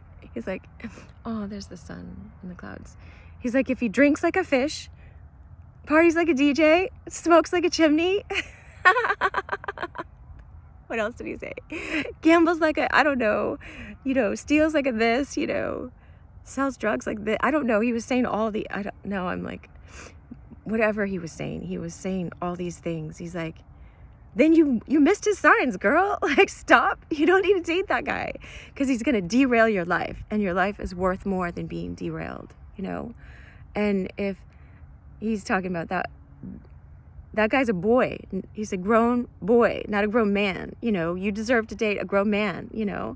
oh, there's the sun in the clouds. He's like, if he drinks like a fish, parties like a DJ, smokes like a chimney. What else did he say? Gambles like a, I don't know, you know, steals like a this, you know, sells drugs like this. I don't know. He was saying all the, I don't know. I'm like, whatever he was saying all these things. He's like, then you missed his signs, girl. Like, stop. You don't need to date that guy, because he's going to derail your life, and your life is worth more than being derailed, you know? And if he's talking about that guy's a boy. He's a grown boy, not a grown man. You know, you deserve to date a grown man, you know?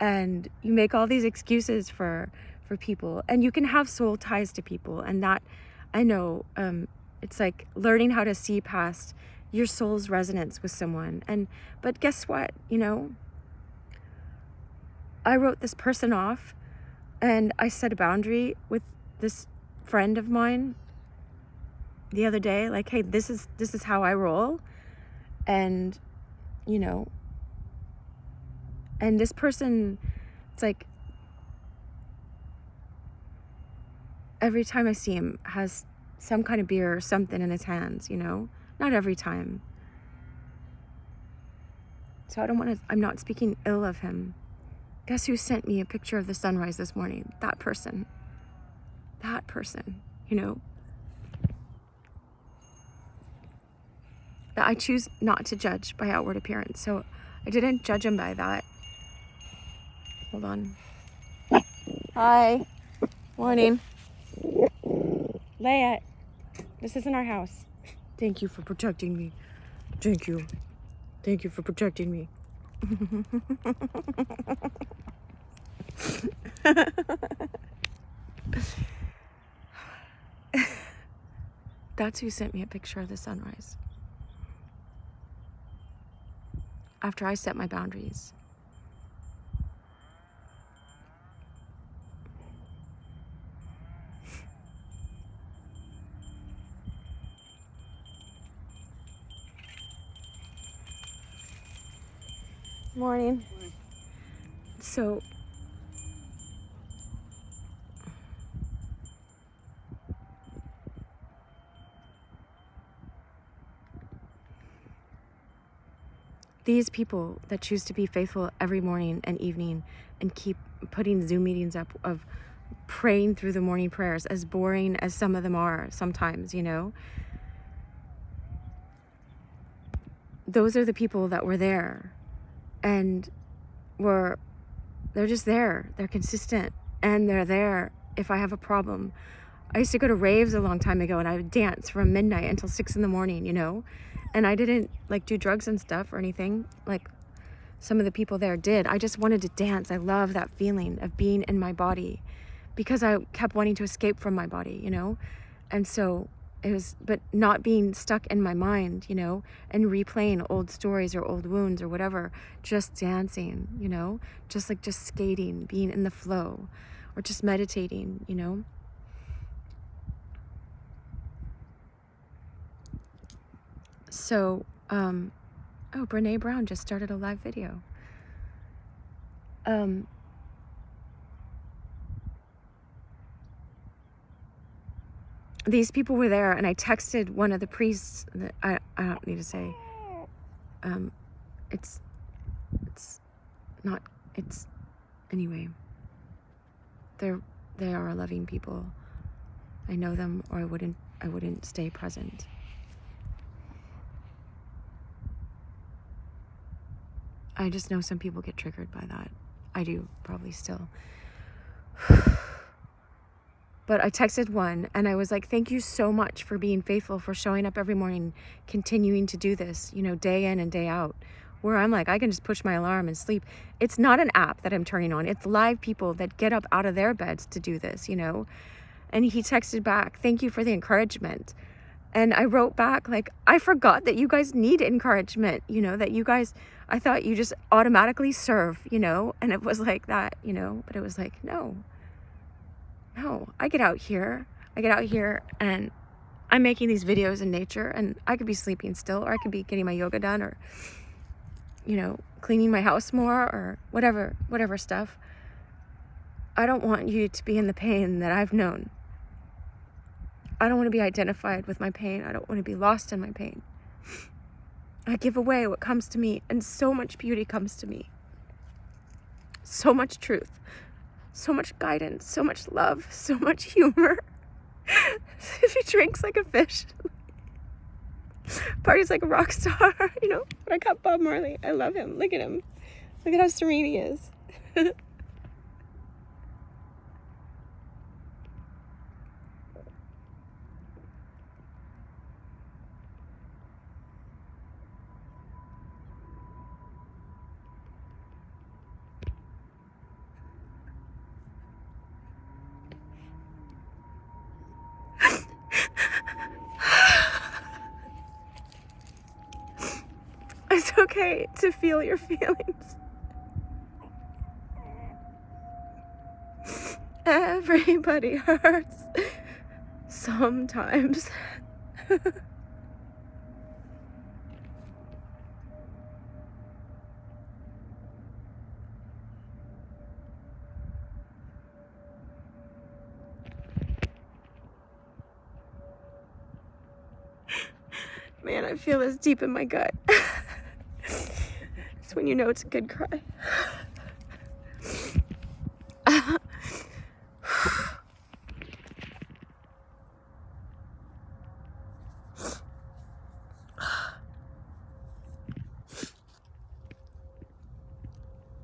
And you make all these excuses for people, and you can have soul ties to people. And that, I know, it's like learning how to see past your soul's resonance with someone. But guess what, you know? I wrote this person off, and I set a boundary with this friend of mine the other day, like, hey, this is how I roll. And, you know, and this person, it's like, every time I see him, has some kind of beer or something in his hands, you know? Not every time. So I'm not speaking ill of him. Guess who sent me a picture of the sunrise this morning? That person, you know? That I choose not to judge by outward appearance. So I didn't judge him by that. Hold on. Hi. Morning. Leia, this isn't our house. Thank you for protecting me. Thank you. Thank you for protecting me. That's who sent me a picture of the sunrise. After I set my boundaries. Morning. So, these people that choose to be faithful every morning and evening and keep putting Zoom meetings up of praying through the morning prayers, as boring as some of them are sometimes, you know, those are the people that were there, and they're just there. They're consistent, and they're there if I have a problem. I used to go to raves a long time ago, and I would dance from midnight until 6 a.m, you know, and I didn't like do drugs and stuff or anything like some of the people there did. I just wanted to dance. I love that feeling of being in my body, because I kept wanting to escape from my body, you know, and so it was, but not being stuck in my mind, you know, and replaying old stories or old wounds or whatever, just dancing, you know, just skating, being in the flow, or just meditating, you know. So, oh, Brene Brown just started a live video. These people were there, and I texted one of the priests that I don't need to say, anyway, they are loving people. I know them, or I wouldn't stay present. I just know some people get triggered by that. I do, probably still. But I texted one, and I was like, thank you so much for being faithful, for showing up every morning, continuing to do this, you know, day in and day out, where I'm like, I can just push my alarm and sleep. It's not an app that I'm turning on. It's live people that get up out of their beds to do this, you know. And he texted back, thank you for the encouragement. And I wrote back, like, I forgot that you guys need encouragement, you know, that you guys, I thought you just automatically serve, you know. And it was like that, you know, but it was like, no, I get out here and I'm making these videos in nature, and I could be sleeping still, or I could be getting my yoga done, or, you know, cleaning my house more, or whatever stuff. I don't want you to be in the pain that I've known. I don't want to be identified with my pain. I don't want to be lost in my pain. I give away what comes to me, and so much beauty comes to me. So much truth. So much guidance, so much love, so much humor. If he drinks like a fish, parties like a rock star, you know. But I got Bob Marley. I love him. Look at him. Look at how serene he is. It's okay to feel your feelings. Everybody hurts sometimes. Man, I feel this deep in my gut. It's when you know it's a good cry.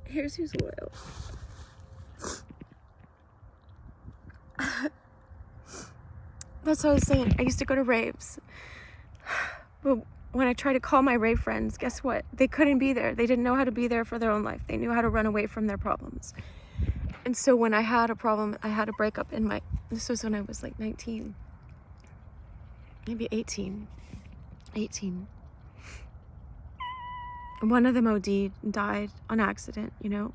Here's who's loyal. That's what I was saying. I used to go to raves. But when I tried to call my rave friends, guess what? They couldn't be there. They didn't know how to be there for their own life. They knew how to run away from their problems. And so when I had a problem, I had a breakup this was when I was like 19, maybe 18. And one of them OD'd and died on accident, you know,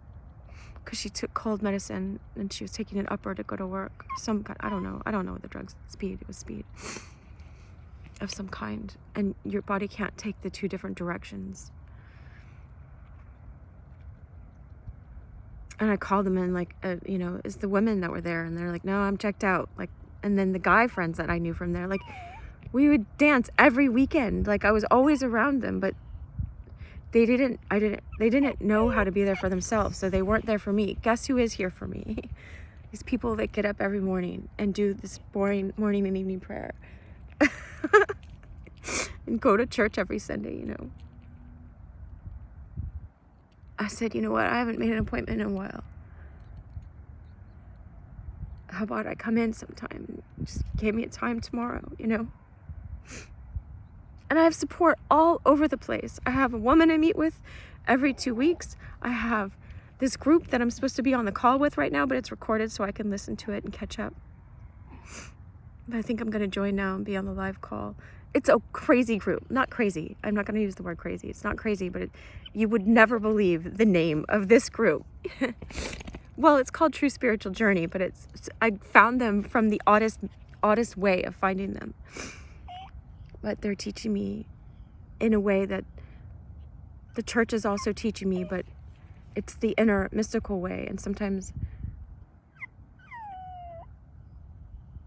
because she took cold medicine and she was taking it upper to go to work. I don't know what the drugs, it was speed of some kind, and your body can't take the two different directions. And I called them in, like, you know, it's the women that were there, and they're like, no, I'm checked out. Like, and then the guy friends that I knew from there, like, we would dance every weekend. Like, I was always around them, but they didn't know how to be there for themselves, so they weren't there for me. Guess who is here for me? These people that get up every morning and do this boring morning and evening prayer and go to church every Sunday, you know. I said, you know what? I haven't made an appointment in a while. How about I come in sometime? Just give me a time tomorrow, you know? And I have support all over the place. I have a woman I meet with every 2 weeks. I have this group that I'm supposed to be on the call with right now, but it's recorded so I can listen to it and catch up. But I think I'm going to join now and be on the live call. It's a crazy group. Not crazy. I'm not going to use the word crazy. It's not crazy, but you would never believe the name of this group. Well, it's called True Spiritual Journey, but I found them from the oddest way of finding them. But they're teaching me in a way that the church is also teaching me, but it's the inner mystical way. And sometimes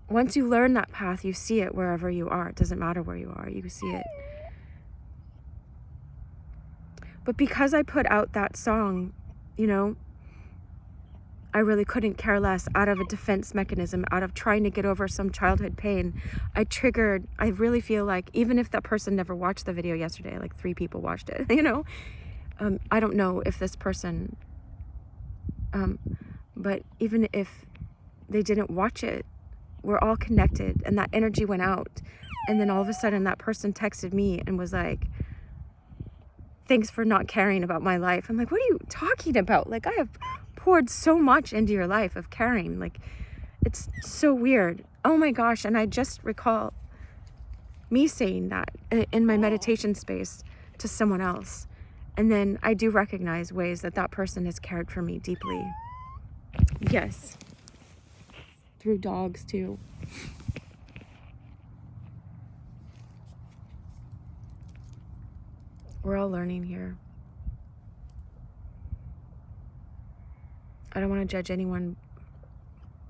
once you learn that path, you see it wherever you are. It doesn't matter where you are, you see it. But because I put out that song, you know, I really couldn't care less, out of a defense mechanism, out of trying to get over some childhood pain. I really feel like, even if that person never watched the video yesterday, like 3 people watched it, you know, I don't know if this person, but even if they didn't watch it, we're all connected, and that energy went out. And then all of a sudden that person texted me and was like, thanks for not caring about my life. I'm like, what are you talking about? Like, I have poured so much into your life of caring. Like, it's so weird. Oh my gosh. And I just recall me saying that in my meditation space to someone else. And then I do recognize ways that that person has cared for me deeply. Yes. Through dogs too. We're all learning here. I don't want to judge anyone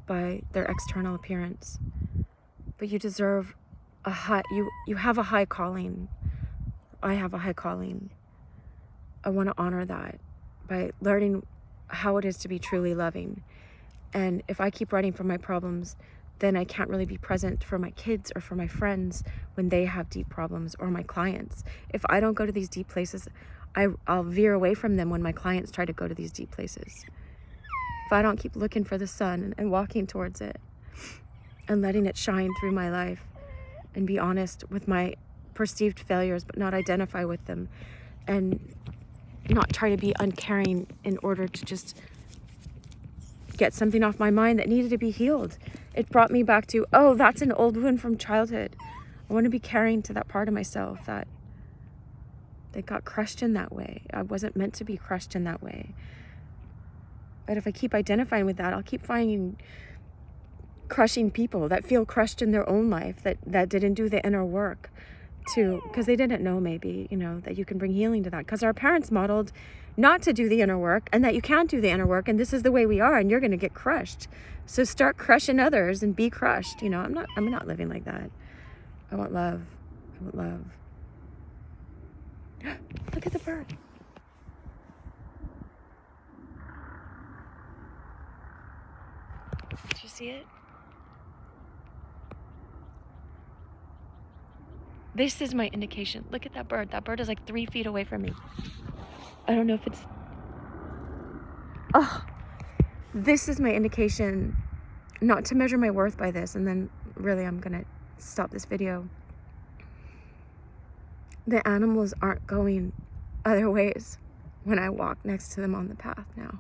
by their external appearance, but you deserve a high, you have a high calling. I have a high calling. I want to honor that by learning how it is to be truly loving. And if I keep running from my problems, then I can't really be present for my kids or for my friends when they have deep problems, or my clients. If I don't go to these deep places, I'll veer away from them when my clients try to go to these deep places. If I don't keep looking for the sun and walking towards it and letting it shine through my life and be honest with my perceived failures, but not identify with them, and not try to be uncaring in order to just get something off my mind that needed to be healed. It brought me back to, oh, that's an old wound from childhood. I want to be caring to that part of myself that got crushed in that way. I wasn't meant to be crushed in that way. But if I keep identifying with that, I'll keep finding crushing people that feel crushed in their own life, that didn't do the inner work to, because they didn't know, maybe, you know, that you can bring healing to that. Because our parents modeled not to do the inner work, and that you can't do the inner work, and this is the way we are, and you're going to get crushed. So start crushing others and be crushed. You know, I'm not living like that. I want love. I want love. Look at the bird. Did you see it? This is my indication. Look at that bird. That bird is like 3 feet away from me. I don't know if it's... Oh, this is my indication not to measure my worth by this. And then really I'm going to stop this video. The animals aren't going other ways when I walk next to them on the path now.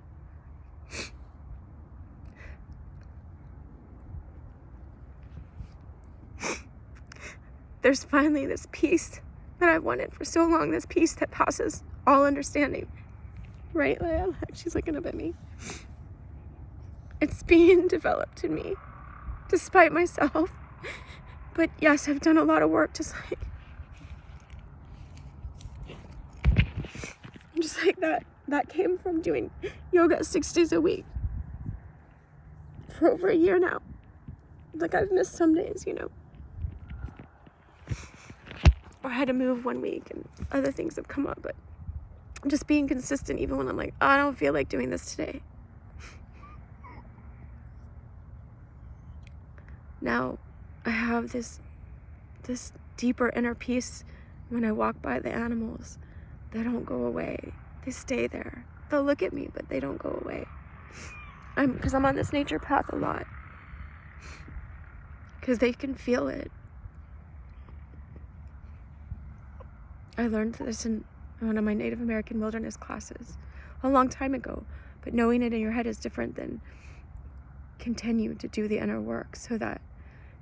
There's finally this peace that I've wanted for so long, this peace that passes all understanding. Right, Leia? She's looking up at me. It's being developed in me, despite myself. But yes, I've done a lot of work, just like that. That came from doing yoga 6 days a week for over a year now. Like, I've missed some days, you know. Or had to move 1 week and other things have come up, but Just being consistent even when I'm like, oh, I don't feel like doing this today. Now I have this deeper inner peace when I walk by the animals. They don't go away. They stay there. They'll look at me, but they don't go away. Because I'm on this nature path a lot. Because they can feel it. I learned this in one of my Native American wilderness classes a long time ago. But knowing it in your head is different than continue to do the inner work so that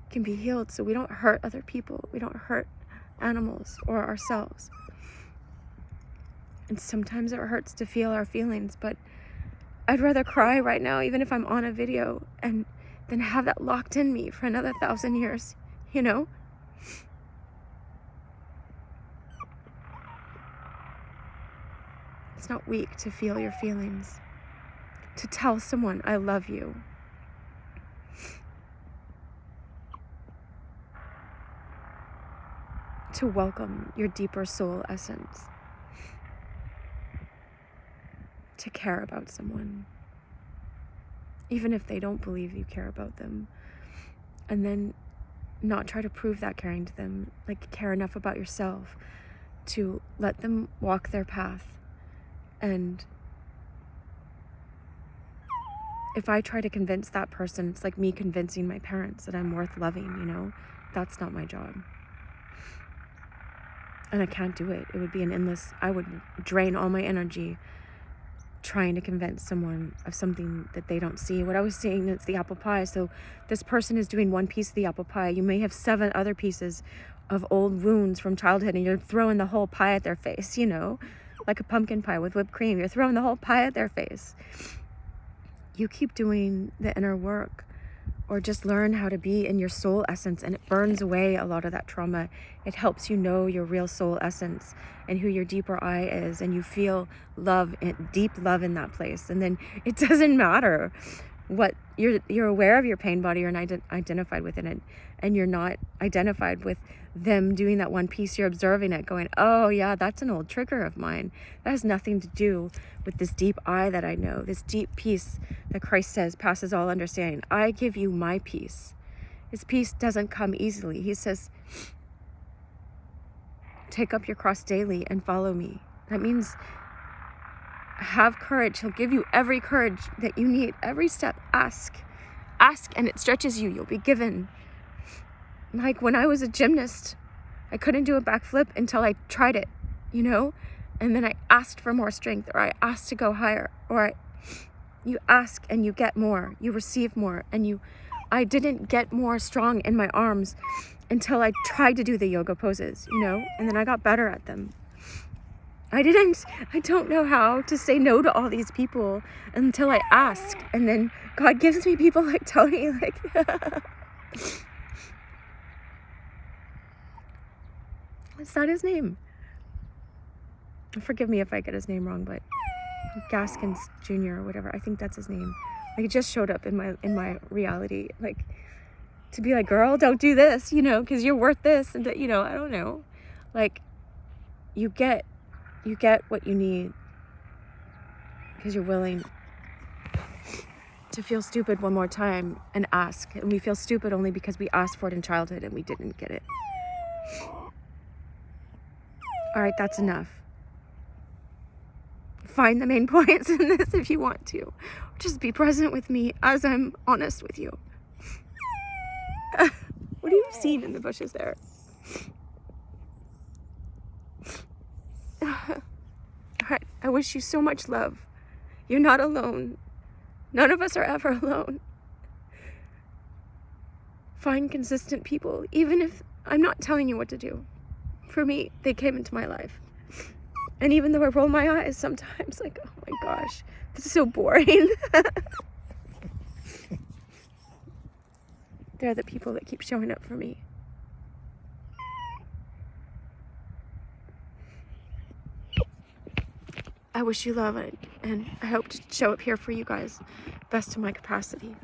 it can be healed, so we don't hurt other people. We don't hurt animals or ourselves. And sometimes it hurts to feel our feelings, but I'd rather cry right now, even if I'm on a video, and than have that locked in me for another 1,000 years, you know? It's not weak to feel your feelings, to tell someone, I love you. To welcome your deeper soul essence. To care about someone, even if they don't believe you care about them, and then not try to prove that caring to them, like care enough about yourself to let them walk their path. And if I try to convince that person, it's like me convincing my parents that I'm worth loving, you know? That's not my job. And I can't do it. It would be an endless, I would drain all my energy trying to convince someone of something that they don't see. What I was saying, it's the apple pie. So this person is doing one piece of the apple pie. You may have 7 other pieces of old wounds from childhood, and you're throwing the whole pie at their face, you know, like a pumpkin pie with whipped cream. You're throwing the whole pie at their face. You keep doing the inner work, or just learn how to be in your soul essence, and it burns away a lot of that trauma. It helps you know your real soul essence and who your deeper I is, and you feel love, deep love in that place. And then it doesn't matter what you're aware of your pain body, you're not identified within it, and you're not identified with them doing that one piece. You're observing it, going, oh yeah, that's an old trigger of mine. That has nothing to do with this deep I that I know, this deep peace that Christ says passes all understanding. I give you my peace. His peace doesn't come easily. He says, take up your cross daily and follow me. That means have courage. He'll give you every courage that you need. Every step, ask, and it stretches you. You'll be given. Like when I was a gymnast, I couldn't do a backflip until I tried it, you know? And then I asked for more strength, or I asked to go higher, or you ask and you get more, you receive more. And I didn't get more strong in my arms until I tried to do the yoga poses, you know? And then I got better at them. I don't know how to say no to all these people until I ask. And then God gives me people like Tony, like, it's not his name. Forgive me if I get his name wrong, but Gaskins Jr. or whatever, I think that's his name. Like, it just showed up in my reality, like, to be like, girl, don't do this, you know, because you're worth this, and that, you know, I don't know, like, you get what you need because you're willing to feel stupid one more time and ask. And we feel stupid only because we asked for it in childhood and we didn't get it. All right, that's enough. Find the main points in this if you want to. Just be present with me as I'm honest with you. What are you seeing in the bushes there? All right, I wish you so much love. You're not alone. None of us are ever alone. Find consistent people, even if I'm not telling you what to do. For me, they came into my life. And even though I roll my eyes sometimes, like, oh my gosh, this is so boring. They're the people that keep showing up for me. I wish you love it, and I hope to show up here for you guys best to my capacity.